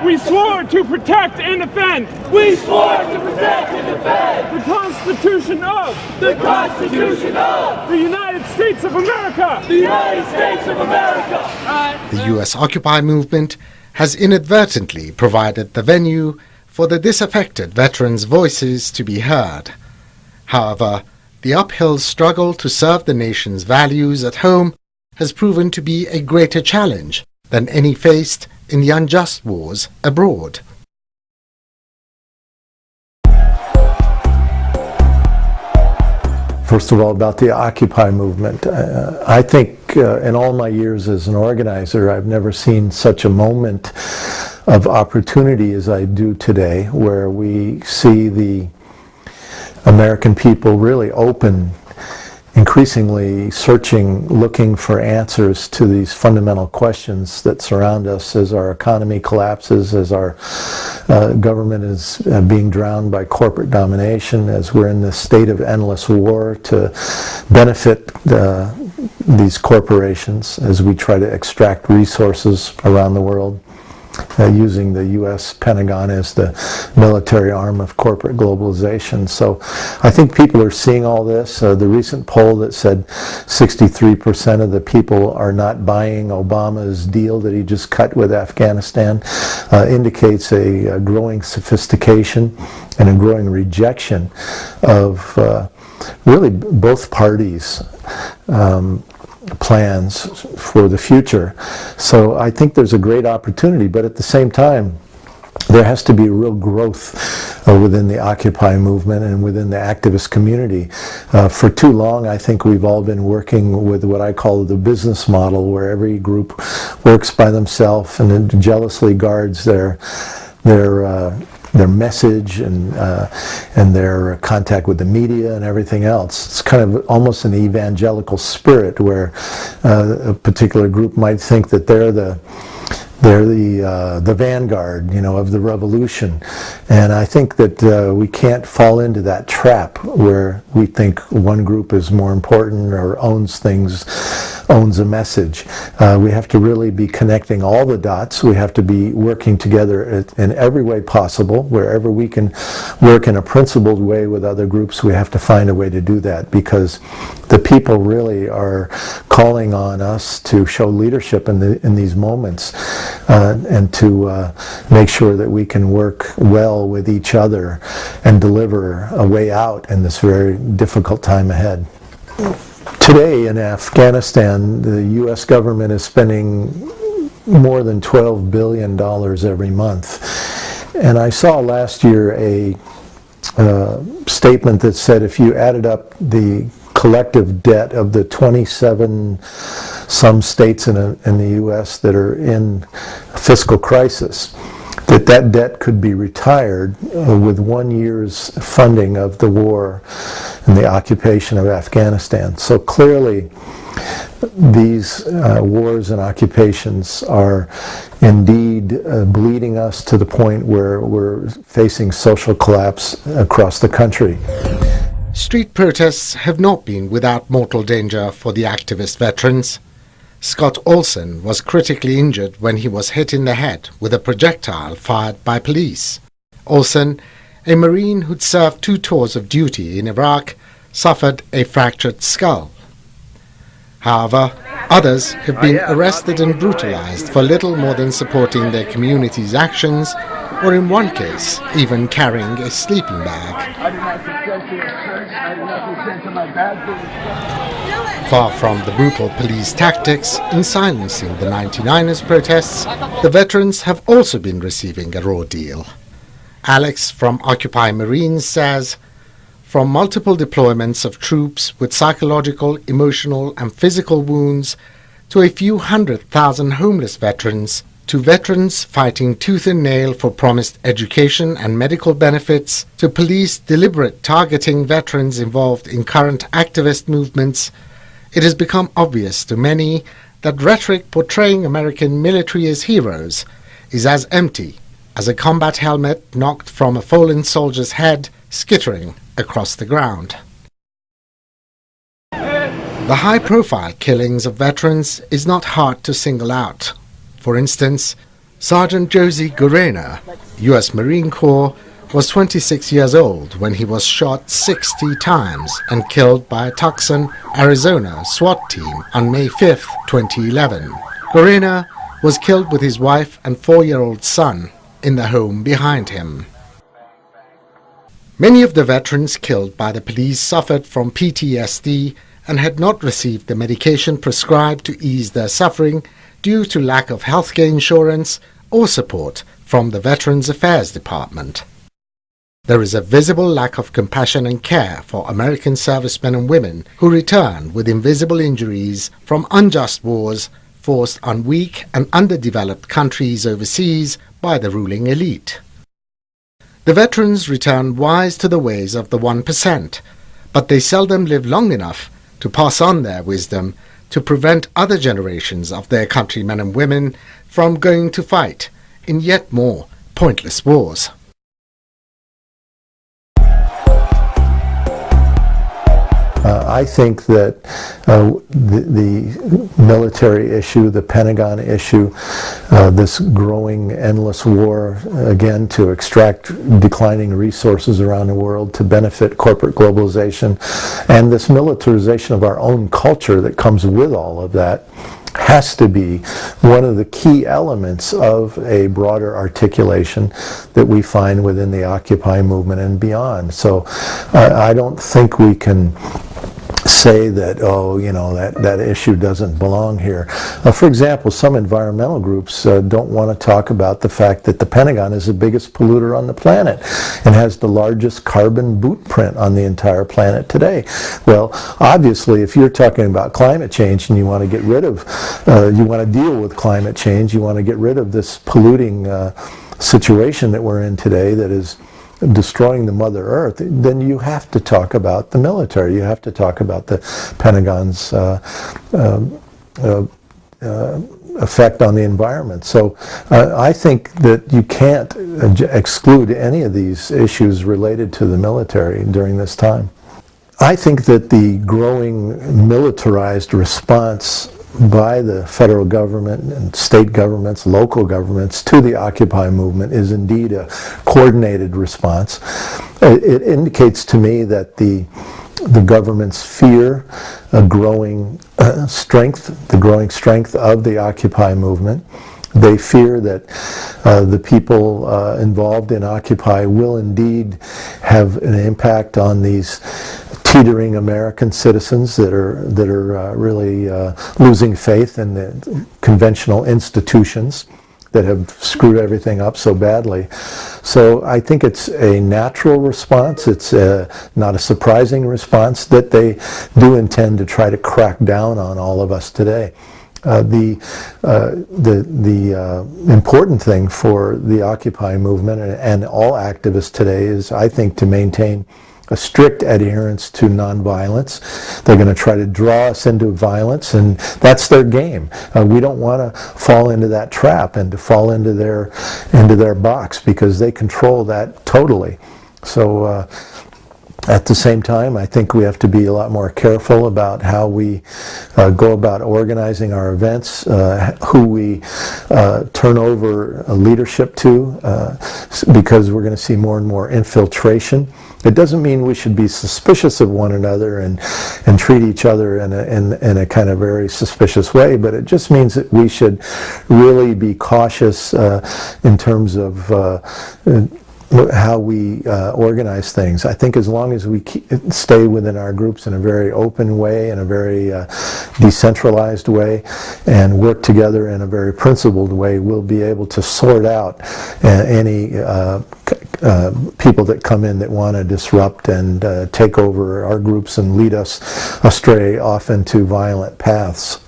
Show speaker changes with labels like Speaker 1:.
Speaker 1: We swore to protect and defend.
Speaker 2: We swore to protect and defend
Speaker 1: the Constitution of
Speaker 2: the Constitution of
Speaker 1: the United States of America.
Speaker 2: The United States of America.
Speaker 3: The U.S. Occupy movement has inadvertently provided the venue for the disaffected veterans' voices to be heard. However, the uphill struggle to serve the nation's values at home has proven to be a greater challenge than any faced in the unjust wars abroad.
Speaker 4: First of all, about the Occupy movement. I think in all my years as an organizer, I've never seen such a moment of opportunity as I do today, where we see the American people really open, increasingly searching, looking for answers to these fundamental questions that surround us as our economy collapses, as our government is being drowned by corporate domination, as we're in this state of endless war to benefit these corporations, as we try to extract resources around the world. Using the U.S. Pentagon as the military arm of corporate globalization. So I think people are seeing all this. The recent poll that said 63% of the people are not buying Obama's deal that he just cut with Afghanistan indicates a growing sophistication and a growing rejection of really both parties' plans for the future. So I think there's a great opportunity, but at the same time, there has to be real growth within the Occupy movement and within the activist community. For too long, I think we've all been working with what I call the business model, where every group works by themselves and jealously guards their message and their contact with the media and everything else. It's kind of almost an evangelical spirit, where a particular group might think that they're the vanguard, of the revolution. And I think that we can't fall into that trap where we think one group is more important or owns a message. We have to really be connecting all the dots. We have to be working together in every way possible. Wherever we can work in a principled way with other groups, we have to find a way to do that, because the people really are calling on us to show leadership in these moments, and to make sure that we can work well with each other and deliver a way out in this very difficult time ahead. Today in Afghanistan, the U.S. government is spending more than $12 billion every month. And I saw last year a statement that said if you added up the collective debt of the 27 some states in the U.S. that are in fiscal crisis, that debt could be retired with 1 year's funding of the war and the occupation of Afghanistan. So clearly, these wars and occupations are indeed bleeding us to the point where we're facing social collapse across the country.
Speaker 3: Street protests have not been without mortal danger for the activist veterans. Scott Olson was critically injured when he was hit in the head with a projectile fired by police. Olson, a Marine who'd served 2 tours of duty in Iraq, suffered a fractured skull. However, others have been arrested and brutalized for little more than supporting their community's actions, or in one case, even carrying a sleeping bag. Far from the brutal police tactics in silencing the 99ers protests, the veterans have also been receiving a raw deal. Alex from Occupy Marines says, from multiple deployments of troops with psychological, emotional and physical wounds, to a few 100,000 homeless veterans, to veterans fighting tooth and nail for promised education and medical benefits, to police deliberate targeting veterans involved in current activist movements, it has become obvious to many that rhetoric portraying American military as heroes is as empty as a combat helmet knocked from a fallen soldier's head, skittering across the ground. The high-profile killings of veterans is not hard to single out. For instance, Sergeant Josie Gorena, U.S. Marine Corps, was 26 years old when he was shot 60 times and killed by a Tucson, Arizona SWAT team on May 5, 2011. Gorena was killed with his wife and 4-year-old son in the home behind him. Many of the veterans killed by the police suffered from PTSD and had not received the medication prescribed to ease their suffering due to lack of healthcare insurance or support from the Veterans Affairs Department. There is a visible lack of compassion and care for American servicemen and women who return with invisible injuries from unjust wars forced on weak and underdeveloped countries overseas by the ruling elite. The veterans return wise to the ways of the 1%, but they seldom live long enough to pass on their wisdom to prevent other generations of their countrymen and women from going to fight in yet more pointless wars.
Speaker 4: I think that the military issue, the Pentagon issue, this growing endless war, again, to extract declining resources around the world to benefit corporate globalization, and this militarization of our own culture that comes with all of that, has to be one of the key elements of a broader articulation that we find within the Occupy movement and beyond. So I don't think we can say that, oh, you know, that issue doesn't belong here. For example, some environmental groups don't want to talk about the fact that the Pentagon is the biggest polluter on the planet and has the largest carbon boot print on the entire planet today. Well, obviously, if you're talking about climate change and you want to get rid of, you want to deal with climate change, you want to get rid of this polluting situation that we're in today that is destroying the Mother Earth, then you have to talk about the military. You have to talk about the Pentagon's effect on the environment. So I think that you can't exclude any of these issues related to the military during this time. I think that the growing militarized response by the federal government and state governments, local governments to the Occupy movement is indeed a coordinated response. It indicates to me that the governments fear a growing strength, the growing strength of the Occupy movement. They fear that the people involved in Occupy will indeed have an impact on these teetering American citizens that are really losing faith in the conventional institutions that have screwed everything up so badly. So I think it's a natural response. It's not a surprising response that they do intend to try to crack down on all of us today. The important thing for the Occupy movement and all activists today is, I think, to maintain a strict adherence to nonviolence. They're going to try to draw us into violence, and that's their game. We don't want to fall into that trap and to fall into their box, because they control that totally. So at the same time, I think we have to be a lot more careful about how we go about organizing our events, who we turn over leadership to, because we're going to see more and more infiltration. It doesn't mean we should be suspicious of one another and treat each other in a kind of very suspicious way, but it just means that we should really be cautious in terms of how we organize things. I think as long as we stay within our groups in a very open way, in a very decentralized way, and work together in a very principled way, we'll be able to sort out any people that come in that want to disrupt and take over our groups and lead us astray off into violent paths.